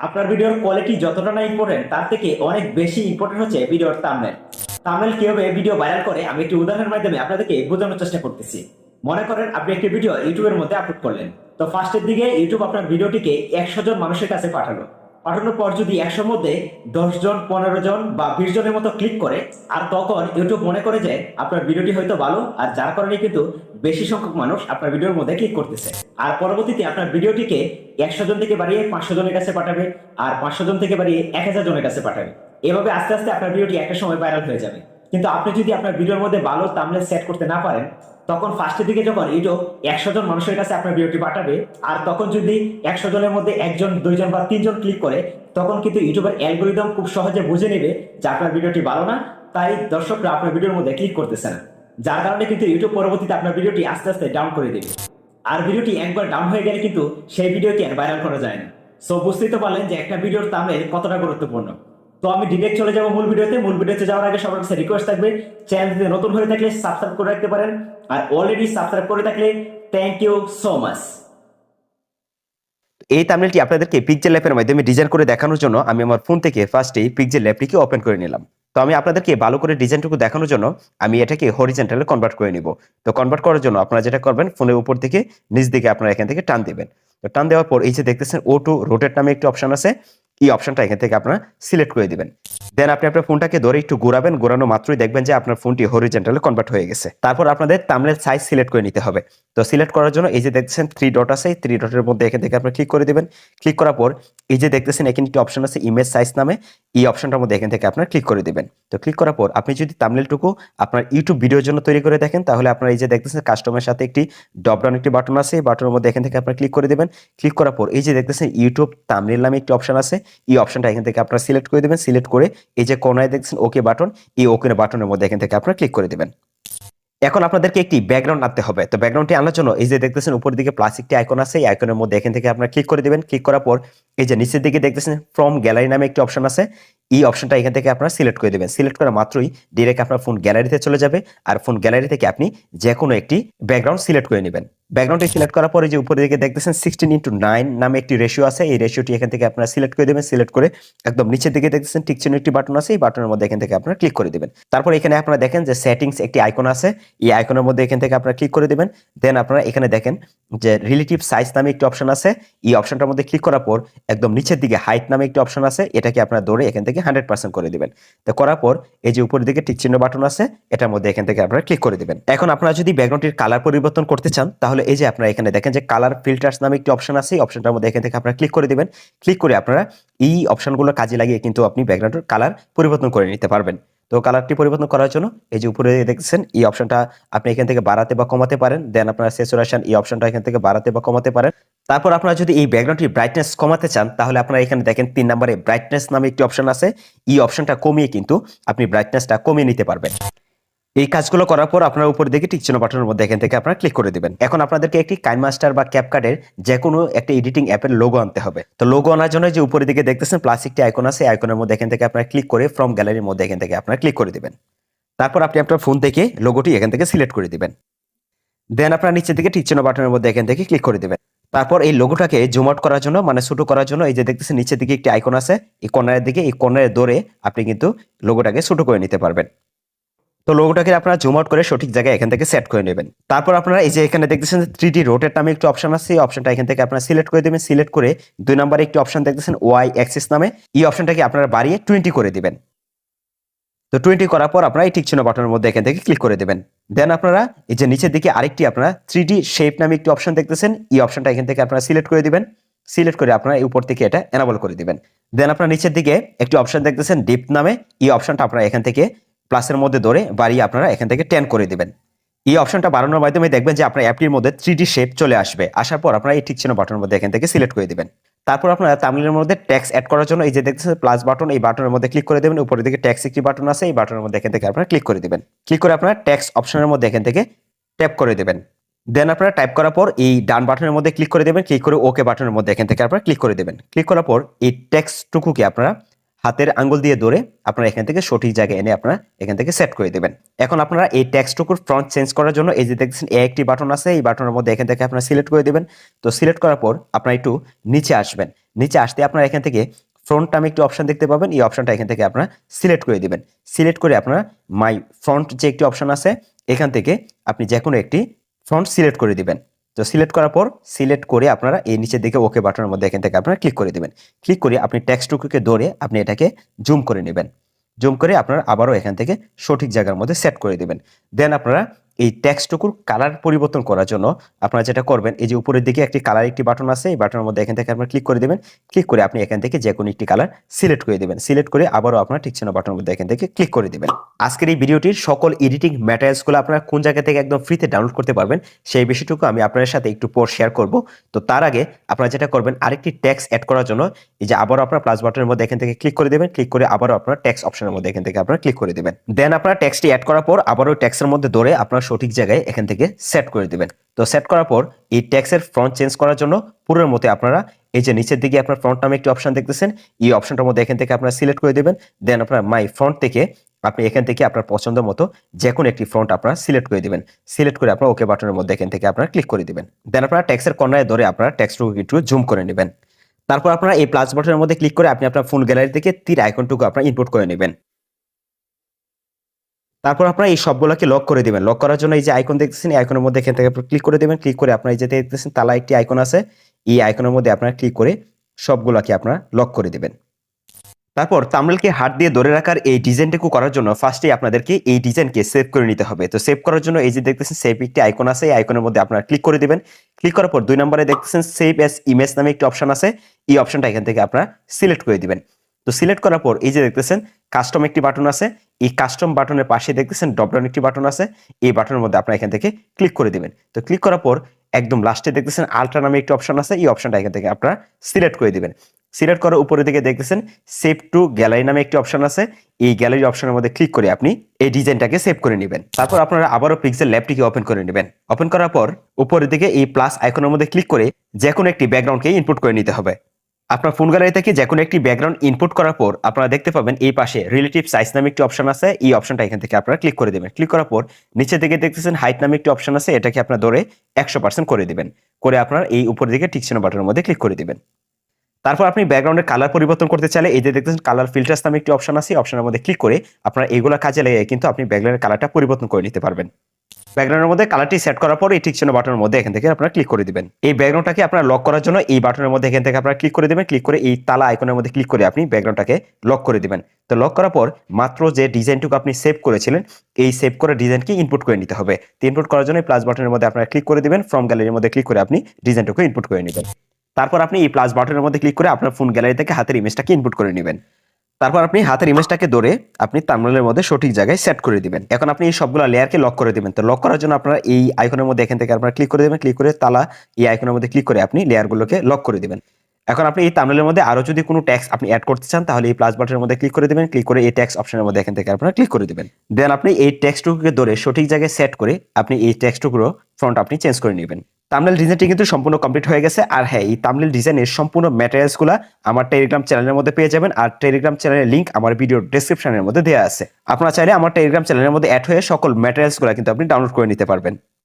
আপনার ভিডিওর কোয়ালিটি যতটা না ইম্পর্টেন্ট তার থেকে অনেক বেশি ইম্পর্টেন্ট হচ্ছে ভিডিওর থাম্বনেল। থাম্বনেল কিভাবে ভিডিও ভাইরাল করে আমি একটি উদাহরণের মাধ্যমে আপনাদেরকে বোঝানোর চেষ্টা করতেছি। মনে করেন আপনি একটি ভিডিও ইউটিউবের মধ্যে আপলোড করলেন। তো ফার্স্টের দিকে ইউটিউব আপনার ভিডিওটিকে 100 জন মানুষের কাছে পাঠালো। পাঠানোর পর যদি 100-র মধ্যে 10 জন, 15 জন বা 20 জনের মতো ক্লিক করে, আর তখন ইউটিউব মনে করে যে আপনার ভিডিওটি হয়তো ভালো, আর যার কারণে কিন্তু বেশি সংখ্যক মানুষ আপনার ভিডিওর মধ্যে ক্লিক করতেছে। আর পরবর্তীতে আপনার ভিডিওটিকে 100 জন থেকে বাড়িয়ে 500 জনের কাছে পাঠাবে, আর 500 জন থেকে বাড়িয়ে 1000 জনের কাছে পাঠাবে। এভাবে আস্তে আস্তে আপনার ভিডিওটি একটা সময় ভাইরাল হয়ে যাবে। কিন্তু আপনি যদি আপনার ভিডিওর মধ্যে ভালো থাম্বনেল সেট করতে না পারেন, তখন ফার্স্টের দিকে যখন ইউটিউব 100 জন মানুষের কাছে আপনার ভিডিওটি পাঠাবে, আর তখন যদি 100 জনের মধ্যে 1 জন, 2 জন বা 3 জন ক্লিক করে, তখন কিন্তু ইউটিউবের অ্যালগোরিদম খুব সহজে বুঝে নেবে যে আপনার ভিডিওটি ভালো না, তাই দর্শকরা আপনার ভিডিওর মধ্যে ক্লিক করতেছে না। যার কারণে কিন্তু ইউটিউব পরবর্তীতে আপনার ভিডিওটি আস্তে আস্তে ডাউন করে দেবে। আর ভিডিওটি একবার ডাউন হয়ে গেলে কিন্তু সেই ভিডিওটি আর ভাইরাল করা যায় না। সো বুঝতেই তো পারলেন যে একটা ভিডিওর থাম্বনেল কতটা গুরুত্বপূর্ণ। তো আমি ডিরেক্ট চলে যাবো মূল ভিডিওতে। মূল ভিডিওতে যাওয়ার আগে সবার কাছে রিকোয়েস্ট থাকবে, চ্যানেলটিতে নতুন হয়ে থাকলে সাবস্ক্রাইব করে রাখতে পারেন, আর অলরেডি সাবস্ক্রাইব করে থাকলে থ্যাংক ইউ সো মাচ। এই থাম্বনেলটি আপনাদেরকে পিক্সেল ল্যাবের মাধ্যমে ডিজাইন করে দেখানোর জন্য আমি আমার ফোন থেকে ফার্স্টেই পিক্সেল ল্যাবটিকে ওপেন করে নিলাম। তো আমি আপনাদেরকে ভালো করে ডিজাইনটুকু দেখানোর জন্য আমি এটাকে হরিজন্টালে কনভার্ট করে নিব। তো কনভার্ট করার জন্য আপনারা যেটা করবেন, ফোনের উপর থেকে নিচ দিকে আপনারা এখান থেকে টান দিবেন। তো টান দেওয়ার পর এই যে দেখতেছেন অটো রোটেট নামে একটি অপশন আছে, এই অপশনটা এখান থেকে আপনারা সিলেক্ট করে দিবেন। দেন আপনি আপনার ফোনটাকে ধরে একটু ঘোরাবেন, ঘোরানো মাত্রই দেখবেন যে আপনার ফোনটি হরিজন্টালে কনভার্ট হয়ে গেছে। তারপর আপনাদের থাম্বনেল সাইজ সিলেক্ট করে নিতে হবে। তো সিলেক্ট করার জন্য এই যে দেখছেন 3 ডট আছে, এই 3 ডটের মধ্যে এখান থেকে আপনি ক্লিক করে দিবেন। ক্লিক করার পর এই যে দেখতেছেন এখানে একটি অপশন আছে ইমেজ সাইজ নামে, এই অপশনটার মধ্যে এখান থেকে আপনার ক্লিক করে দিবেন। তো ক্লিক করার পর আপনি যদি থাম্বনেলটুকু আপনার ইউটিউব ভিডিওর জন্য তৈরি করে দেখেন, তাহলে আপনার এই যে দেখতেছেন কাস্টমের সাথে একটি ড্রপ ডাউন একটি বাটন আছে, এই বাটনের মধ্যে এখান থেকে আপনার ক্লিক করে দিবেন। ক্লিক করার পর এই যে দেখতেছেন ইউটিউব থাম্বনেল নামে একটি অপশন আছে, এই অপশনটা এখান থেকে আপনারা সিলেক্ট করে দিবেন। সিলেক্ট করে এই যে কোনায় দেখছেন ওকে বাটন, এই ওকে বাটনের মধ্যে এখান থেকে আপনারা ক্লিক করে দিবেন। এখন আপনাদেরকে একটি ব্যাকগ্রাউন্ড আনতে হবে। তো ব্যাকগ্রাউন্ডটি আনার জন্য এই যে দেখতেছেন উপর দিকে প্লাস একটি আইকন আছে, এই আইকনের মধ্যে এখান থেকে আপনারা ক্লিক করে দিবেন। ক্লিক করার পর এই যে নিচের দিকে দেখতেছেন ফ্রম গ্যালারি নামে একটি অপশন আছে, এই অপশনটা এখান থেকে আপনারা সিলেক্ট করে দিবেন। সিলেক্ট করা মাত্রই ডিরেক্ট আপনার ফোন গ্যালারিতে চলে যাবে, আর ফোন গ্যালারি থেকে আপনি যে কোনো একটি ব্যাকগ্রাউন্ড সিলেক্ট করে নেবেন। ব্যাকগ্রাউন্ডটি সিলেক্ট করার পরে যে উপরে দিকে দেখতেছেন 16:9 নামে একটি রেশিও আছে, এই রেশিওটি এখান থেকে আপনারা সিলেক্ট করে দেবেন। সিলেক্ট করে একদম নিচের দিকে দেখতেছেন টিক চিহ্ন একটি বাটন আছে, এই বাটনের মধ্যে এখান থেকে আপনারা ক্লিক করে দিবেন। তারপর এখানে আপনারা দেখেন যে সেটিংস একটি আইকন আছে, এই আইকনের মধ্যে এখান থেকে আপনারা ক্লিক করে দিবেন। দেন আপনারা এখানে দেখেন যে রিলেটিভ সাইজ নামে একটি অপশন আছে, এই অপশনটার মধ্যে ক্লিক করার পর একদম নিচের দিকে হাইট নামে একটি অপশন আছে, এটাকে আপনারা ধরে এখান থেকে 100% করে দিবেন। তো করার পর এই যে উপরের দিকে টিক চিহ্ন বাটন আছে, এটার মধ্যে এখান থেকে আপনারা ক্লিক করে দিবেন। এখন আপনারা যদি ব্যাকগ্রাউন্ডটির কালার পরিবর্তন করতে চান, তাহলে এই যে আপনারা এখানে দেখেন যে কালার ফিল্টার্স নামে একটি অপশন আছে, এই অপশনটার মধ্যে এখান থেকে আপনারা ক্লিক করে দিবেন। ক্লিক করে আপনারা এই অপশনগুলো কাজে লাগিয়ে কিন্তু আপনি ব্যাকগ্রাউন্ডের কালার পরিবর্তন করে নিতে পারবেন। তো কালারটি পরিবর্তন করার জন্য এই যে উপরে দেখছেন এই অপশনটা আপনি এখান থেকে বাড়াতে বা কমাতে পারেন। দেন আপনারা স্যাচুরেশন এই অপশনটা এখান থেকে বাড়াতে বা কমাতে পারেন। তারপর আপনারা যদি এই ব্যাকগ্রাউন্ডটির ব্রাইটনেস কমাতে চান, তাহলে আপনারা এখানে দেখেন 3 নম্বরে ব্রাইটনেস নামে একটি অপশন আছে, এই অপশনটা কমিয়ে কিন্তু আপনি ব্রাইটনেসটা কমিয়ে নিতে পারবেন। এই কাজগুলো করার পর আপনার উপর দিকে টিক চিহ্ন বাটনের মধ্যে এখান থেকে আপনারা ক্লিক করে দিবেন। এখন আপনাদেরকে একটি কাইনমাস্টার বা ক্যাপকাটের যে কোনো একটা এডিটিং অ্যাপের লোগো আনতে হবে। তো লোগো আনার জন্য যে উপরের দিকে দেখতেছেন প্লাস একটি আইকন আছে, আইকনের মধ্যে এখান থেকে আপনারা ক্লিক করে ফ্রম গ্যালারির মধ্যে এখান থেকে আপনারা ক্লিক করে দিবেন। তারপর আপনি আপনার ফোন থেকে লোগোটি এখান থেকে সিলেক্ট করে দিবেন। দেন আপনার নিচের দিকে টিক চিহ্ন বাটনের মধ্যে এখান থেকে ক্লিক করে দিবেন। তারপর এই লোগোটাকে জুম আউট করার জন্য মানে ছোট করার জন্য এই যে দেখতেছেন নিচের দিকে একটি আইকন আছে, এই কর্নারের দিকে, এই কর্নারে ধরে আপনি কিন্তু লোগোটাকে ছোট করে নিতে পারবেন। তো লোগোটাকে আপনারা জুম আউট করে সঠিক জায়গায় এখান থেকে সেট করে নেবেন। তারপর আপনারা এই যে এখানে দেখতেছেন 3D রোটেট নামে একটি অপশন আছে, এই অপশনটা এখান থেকে আপনারা সিলেক্ট করে দিবেন। সিলেক্ট করে 2 নম্বরে একটি অপশন দেখতেছেন ওয়াই অ্যাক্সিস নামে, এই অপশনটাকে আপনারা বাড়িয়ে 20 করে দিবেন। তো 20 করার পর আপনারা এই টিক চিহ্ন বাটনের মধ্যে এখান থেকে ক্লিক করে দেবেন। দেন আপনারা এই যে নিচের দিকে আরেকটি আপনারা 3D শেপ নামে একটি অপশন দেখতেছেন, এই অপশনটা এখান থেকে আপনারা সিলেক্ট করে দিবেন। সিলেক্ট করে আপনারা এই উপর থেকে এটা এনাবল করে দিবেন। দেন আপনারা নিচের দিকে একটি অপশন দেখতেছেন ডিপ নামে, এই অপশনটা আপনারা এখান থেকে প্লাসের মধ্যে ধরে বাড়িয়ে আপনারা এখান থেকে 10 করে দিবেন। এই অপশনটা বাড়ানোর মাধ্যমে দেখবেন যে আপনার অ্যাপটির মধ্যে 3D শেপ চলে আসবে। আসার পর আপনারা এই টিক চিহ্ন বাটনের মধ্যে এখান থেকে সিলেক্ট করে দিবেন। তারপর আপনারা থাম্বনেলের মধ্যে ট্যাক্স অ্যাড করার জন্য এই যে দেখতেছেন প্লাস বাটন, এই বাটনের মধ্যে ক্লিক করে দেবেন। উপরের দিকে ট্যাক্স একটি বাটন আছে, এই বাটনের মধ্যে এখান থেকে আপনারা ক্লিক করে দিবেন। ক্লিক করে আপনারা ট্যাক্স অপশনের মধ্যে এখান থেকে ট্যাপ করে দেবেন। দেন আপনারা টাইপ করার পর এই ডান বাটনের মধ্যে ক্লিক করে দেবেন। ক্লিক করে ওকে বাটনের মধ্যে এখান থেকে আপনারা ক্লিক করে দেবেন। ক্লিক করার পর এই টেক্সটটুকুকে আপনারা হাতের আঙ্গুল দিয়ে ধরে আপনারা এখান থেকে সঠিক জায়গায় এনে আপনারা এখান থেকে সেট করে দেবেন। এখন আপনারা এই টেক্সটটুকুর ফ্রন্ট চেঞ্জ করার জন্য এই যে দেখছেন একটি বাটন আছে, এই বাটনের মধ্যে এখান থেকে আপনারা সিলেক্ট করে দেবেন। তো সিলেক্ট করার পর আপনারা একটু নিচে আসবেন। নিচে আসতে আপনারা এখান থেকে ফ্রন্ট নামে একটি অপশন দেখতে পাবেন, এই অপশনটা এখান থেকে আপনারা সিলেক্ট করে দিবেন। সিলেক্ট করে আপনারা মাই ফ্রন্ট যে একটি অপশন আছে এখান থেকে আপনি যে কোনো একটি ফ্রন্ট সিলেক্ট করে দিবেন। তো সিলেক্ট করার পর সিলেক্ট করে আপনারা এই নিচের দিকে ওকে বাটনের মধ্যে এখান থেকে আপনারা ক্লিক করে দিবেন। ক্লিক করে আপনি টেক্সটটুকুকে ধরে আপনি এটাকে জুম করে নেবেন। জুম করে আপনারা আবারও এখান থেকে সঠিক জায়গার মধ্যে সেট করে দিবেন। দেন আপনারা এই টেক্সটটুকুর কালার পরিবর্তন করার জন্য আপনারা যেটা করবেন, এই যে উপরের দিকে একটি কালার একটি বাটন আছে, এই বাটনের মধ্যে এখান থেকে আপনারা ক্লিক করে দেবেন। ক্লিক করে আপনি এখান থেকে যে কোনো একটি কালার সিলেক্ট করে দেবেন। সিলেক্ট করে আবারও আপনারা ঠিক চিহ্ন বাটনের মধ্যে এখান থেকে ক্লিক করে দিবেন। আজকের এই ভিডিওটির সকল এডিটিং ম্যাটেরিয়ালসগুলো আপনারা কোন জায়গা থেকে একদম ফ্রিতে ডাউনলোড করতে পারবেন সেই বিষয়টুকু আমি আপনাদের সাথে একটু পর শেয়ার করব। তো তার আগে আপনারা যেটা করবেন, আরেকটি ট্যাক্স অ্যাড করার জন্য এই যে আবারও আপনারা প্লাস বাটনের মধ্যে এখান থেকে ক্লিক করে দেবেন। ক্লিক করে আবারও আপনারা ট্যাক্স অপশনের মধ্যে এখান থেকে আপনারা ক্লিক করে দেবেন। দেন আপনারা ট্যাক্সটি অ্যাড করার পর আবারও ট্যাক্সের মধ্যে ধরে আপনারা সঠিক জায়গায় এখান থেকে সেট করে দিবেন। তো সেট করার পর এই ট্যাক্সের ফ্রন্ট চেঞ্জ করার জন্য পুরোর মতো আপনারা এই যে নিচের দিকে আপনার ফ্রন্ট নামে একটি অপশন দেখতেছেন, এই অপশনটার মধ্যে এখান থেকে আপনারা সিলেক্ট করে দেবেন। দেন আপনার মাই ফ্রন্ট থেকে আপনি এখান থেকে আপনার পছন্দ মতো যে কোনো একটি ফ্রন্ট আপনারা সিলেক্ট করে দিবেন। সিলেক্ট করে আপনার ওকে বাটনের মধ্যে এখান থেকে আপনারা ক্লিক করে দিবেন। দেন আপনারা ট্যাক্সের কর্নারে ধরে আপনারা ট্যাক্সটুকু একটু জুম করে নেবেন। তারপর আপনারা এই প্লাস বাটনের মধ্যে ক্লিক করে আপনি আপনার ফোন গ্যালারি থেকে তীর আইকনটুকু আপনারা ইনপুট করে নেবেন। তারপর আপনারা এই সবগুলোকে লক করে দিবেন। লক করার জন্য এই যে আইকন দেখতেছেন, এই আইকনের মধ্যে এখান থেকে আপনারা ক্লিক করে দিবেন। ক্লিক করে আপনারা এই যে দেখতেছেন তালা একটি আইকন আছে, এই আইকনের মধ্যে আপনারা ক্লিক করে সবগুলোকে আপনারা লক করে দিবেন। তারপর থাম্বনেলকে হাত দিয়ে ধরে রাখার এই ডিজাইনটুকু করার জন্য ফার্স্টেই আপনাদেরকে এই ডিজাইনকে সেভ করে নিতে হবে। তো সেভ করার জন্য এই যে দেখতেছেন সেভ একটি আইকন আছে, এই আইকনের মধ্যে আপনারা ক্লিক করে দিবেন। ক্লিক করার পর 2 নম্বরে দেখতেছেন সেভ অ্যাজ ইমেজ নামে একটি অপশন আছে, এই অপশনটা এখান থেকে আপনারা সিলেক্ট করে দিবেন। তো সিলেক্ট করার পর এই যে দেখতেছেন কাস্টম একটি বাটন আছে, এই কাস্টম বাটনের পাশে দেখতেছেন ড্রপ ডাউন একটি বাটন আছে, এই বাটনের মধ্যে আপনারা এখান থেকে ক্লিক করে দিবেন। তো ক্লিক করার পর একদম লাস্টে দেখতেছেন আলট্রা নামে একটি অপশন আছে, এই অপশনটা এখান থেকে আপনারা সিলেক্ট করে দিবেন। সিলেক্ট করার উপরের দিকে দেখতেছেন সেভ টু গ্যালারি নামে একটি অপশন আছে, এই গ্যালারি অপশনের মধ্যে ক্লিক করে আপনি এই ডিজাইনটাকে সেভ করে নেবেন। তারপর আপনারা আবারও পিক্সেল ল্যাবটিকে ওপেন করে নেবেন। ওপেন করার পর উপরের দিকে এই প্লাস আইকনের মধ্যে ক্লিক করে যে কোনো একটি ব্যাকগ্রাউন্ডকে ইনপুট করে নিতে হবে। আপনার ফোন গ্যালারি থেকে যে কোনো একটি ব্যাকগ্রাউন্ড ইনপুট করার পর আপনারা দেখতে পাবেন এই পাশে রিলেটিভ সাইজ নামে একটি অপশন আছে, এই অপশনটা এখান থেকে আপনারা ক্লিক করে দেবেন। ক্লিক করার পর নিচের দিকে দেখতেছেন হাইট নামে একটি অপশন আছে, এটাকে আপনারা ধরে 100% করে দিবেন। করে আপনারা এই উপরের দিকে টিক চিহ্ন বাটনের মধ্যে ক্লিক করে দিবেন। তারপর আপনি ব্যাকগ্রাউন্ডের কালার পরিবর্তন করতে চাইলে এই যে দেখতেছেন কালার ফিল্টার্স নামে একটি অপশন আছে, অপশনের মধ্যে ক্লিক করে আপনারা এইগুলো কাজে লাগিয়ে কিন্তু আপনি ব্যাকগ্রাউন্ডের কালারটা পরিবর্তন করে নিতে পারবেন। ব্যাকগ্রাউন্ডের মধ্যে কালারটি সেট করার পর এই টিক চিহ্ন বাটনের মধ্যে এখান থেকে আপনারা ক্লিক করে দিবেন। এই ব্যাকগ্রাউন্ডটাকে আপনারা লক করার জন্য এই বাটনের মধ্যে এখান থেকে আপনারা ক্লিক করে দিবেন। ক্লিক করে এই তালা আইকনের মধ্যে ক্লিক করে আপনি ব্যাকগ্রাউন্ডটাকে লক করে দিবেন। তো লক করার পর মাত্র যে ডিজাইনটুকু আপনি সেভ করেছিলেন এই সেভ করা ডিজাইনকে ইনপুট করে নিতে হবে। তো ইনপুট করার জন্য প্লাস বাটনের মধ্যে আপনারা ক্লিক করে দিবেন, ফ্রম গ্যালারির মধ্যে ক্লিক করে আপনি ডিজাইনটুকু ইনপুট করে নেবেন। তারপর আপনি এই প্লাস বাটনের মধ্যে ক্লিক করে আপনার ফোন গ্যালারি থেকে হাতের ইমেজটাকে ইনপুট করে নেবেন। তারপর আপনি হাতের ইমেজটাকে ধরে আপনি থাম্বনেলের মধ্যে সঠিক জায়গায় সেট করে দিবেন। এখন আপনি এই সবগুলো লেয়ারকে লক করে দিবেন। তো লক করার জন্য আপনারা এই আইকনের মধ্যে এখান থেকে আপনারা ক্লিক করে দেবেন। ক্লিক করে তালা এই আইকনের মধ্যে ক্লিক করে আপনি লেয়ারগুলোকে লক করে দিবেন। এখন আপনি এই থাম্বনেলের মধ্যে আরো যদি কোনো ট্যাক্স আপনি অ্যাড করতে চান তাহলে এই প্লাস বাটনের মধ্যে ক্লিক করে দিবেন। ক্লিক করে এই ট্যাক্স অপশনের মধ্যে এখান থেকে আপনারা ক্লিক করে দিবেন। দেন আপনি এই টেক্সটটুকুকে ধরে সঠিক জায়গায় সেট করে আপনি এই টেক্সটটুকুর ফন্ট আপনি চেঞ্জ করে নেবেন। থাম্বনেল ডিজাইনটি কিন্তু সম্পূর্ণ কমপ্লিট হয়ে গেছে। আর হ্যাঁ, এই থাম্বনেল ডিজাইনের সম্পূর্ণ ম্যাটেরিয়ালসগুলো আমার টেলিগ্রাম চ্যানেলের মধ্যে পেয়ে যাবেন। আর টেলিগ্রাম চ্যানেলের লিংক আমার ভিডিওর ডেসক্রিপশনের মধ্যে দেওয়া আছে। আপনারা চাইলে আমার টেলিগ্রাম চ্যানেলের মধ্যে অ্যাড হয়ে সকল ম্যাটেরিয়ালসগুলো কিন্তু আপনি ডাউনলোড করে নিতে পারবেন।